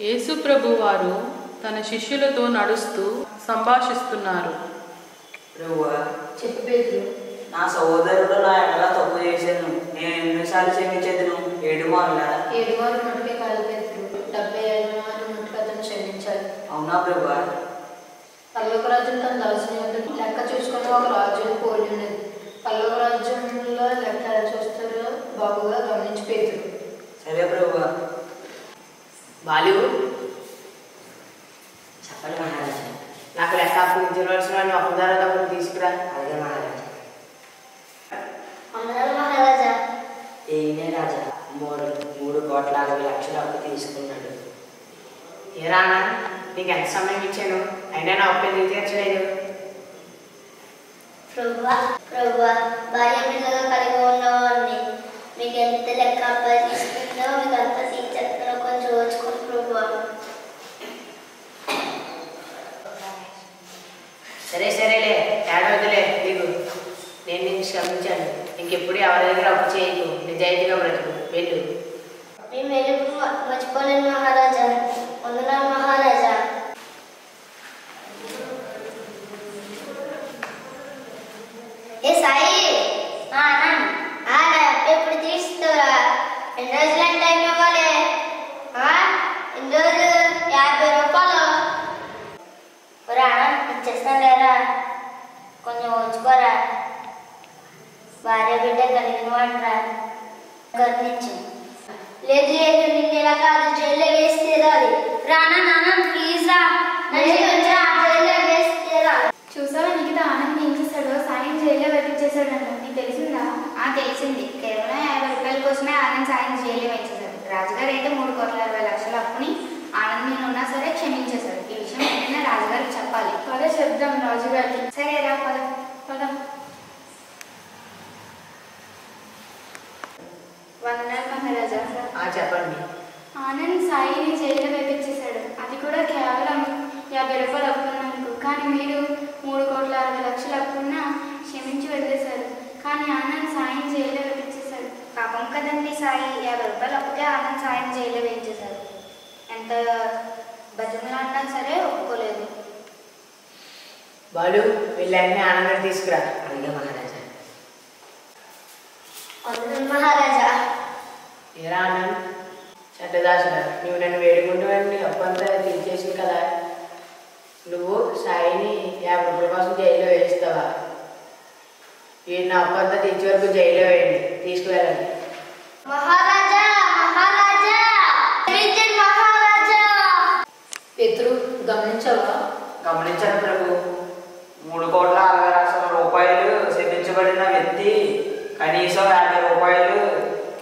యేసు ప్రభువారు తన శిష్యులతో నడుస్తూ సంభాషిస్తున్నారు. ప్రభువా, చెప్పు పేతురు. నా సహోదరుడు నా ఎడల తప్పు చేశాను, నేను ఎన్నిసార్లు క్షమించేదను? 7 మార్లు. 7 మార్లు మటుకే కాదు పేతురు, 75 మార్లు మటుకు అతను క్షమించాలి. అవునా ప్రభువా? పల్లొక రాజ్యం తన దాసుని వద్ద లెక్క చూసుకుని ఒక రాజ్యం పోలి ఉన్నది. పల్లొక రాజ్యంలో లెక్క ఎలా చూస్తారో బాగుగా గమనించి పేతురు. సరే ప్రభువా. బాలు, చెప్పండి మహారాజా. నాకు లెక్క అప్పగించవలసిన వాడిని ఒక ధర తీసుకురా. అలాగే మహారాజా. మహారాజా. ఏనే రాజా 3,60,00,000 అప్పు తీసుకున్నాడు. ఏ రానా, నీకు ఎంత సమయం ఇచ్చాను, అయినా నా అప్పు ఎందుకు తీర్చలేదు? ప్రభువా, భార్య పిల్లగా కలిగి ఉన్నవాడిని మీకు ఎంత లెక్క అప్పగిస్తుందో మీకు అంత తీర్చేస్తానో కొంచెం ఓచుకోండి ప్రభువా. సరేలే, ఏడవద్దులే నీకు. నేను నీకు క్షమించాను. ఇంకెప్పుడు ఎవరి దగ్గర అప్పు చేయకు, నిజాయితీగా బ్రతుకు. వెళ్ళు. మేము వెలుగు మర్చిపోలేను మహారాజా. వందనాలు మహారాజా. ఏ సాయి, ఎప్పుడు తీస్తావురా? ఎన్ని రోజులు టైం ఇవ్వాలి? ఎన్ని రోజులు? 50 రూపాయలు ఇచ్చేస్తాను లేరా, కొంచెం ఉంచుకోరా. భార్య బిడ్డ కలిగిన వాడరా, గర్నించు. లేదు నిన్ను ఇలా కాదు, జైల్లో వేసి తీరాలి. రానా నాన్న ప్లీజ్ రా, జైల్లో వేసి తీరాలి. చూసావా నిఖిత ఆనంద్ ఏం చేశాడో? సాయం జైల్లో పెట్టించేశాడు అంట. నీకు తెలిసిందా? తెలిసింది. కేవలం 50 రూపాయల కోసమే ఆనంద్ సాయం జైల్లో వేయించేశాడు. రాజుగారు అయితే 3,60,00,000 అప్పుని ఆనంద్ మీద ఉన్నా సరే క్షమించేశాడు. ఈ విషయం ఏంటంటే రాజుగారికి చెప్పాలి. పదే చెప్దాం రాజుగారికి. సరే రా, పదం. వందనాలు మహారాజా. చెప్పండి. ఆనంద్ సాయిని జైల్లో వేయించేశాడు. అది కూడా కేవలం 50 రూపాయలు అప్పున్నందుకు. కానీ మీరు 3,60,00,000 అప్పున్నా క్షమించి వదిలేశారు. కానీ ఆనంద్ సాయం జైల్లో వేయించేశాడు. పాపం కదండి సాయి, 50 రూపాయలు అప్పుకే ఆనంద్ సాయం జైల్లో వేయించేశారు. ఎంత బతిమలాడినా సరే ఒప్పుకోలేదు. బాలు, వీళ్ళన్నీ ఆనందం తీసుకురా. అలాగే మహారాజా. మహారాజా. ఏరా ఆనంద్, చెడ్డదాసుడా, నువ్వు నన్ను వేడుకుంటావని అప్పు అంతా తీర్చేసి కదా, నువ్వు సాయిని 50 రూపాయల కోసం జైల్లో వేయిస్తావా? ఈ నా అప్పు అంతా తీర్చే వరకు జైల్లో వేయండి, తీసుకువెళ్ళండి. మహారాజా, మహారాజా, మహారాజా. పేతురు, గమనించావా? గమనించాను ప్రభు. 3,60,00,000 రూపాయలు క్షమించబడిన వ్యక్తి కనీసం 50 రూపాయలు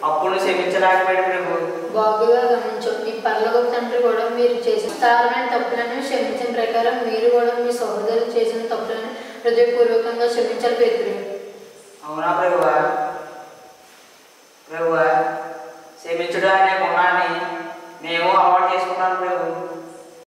అప్పును క్షమించలేకపోయాడు ప్రభు. బాగుగా గమనించు. మీ పరలోక తండ్రి కూడా మీరు చేసిన సాధారణ తప్పులను క్షమించిన ప్రకారం మీరు కూడా మీ సహోదరులు చేసిన తప్పులను హృదయపూర్వకంగా క్షమించాలి పేతురు. అవునా ప్రభువా?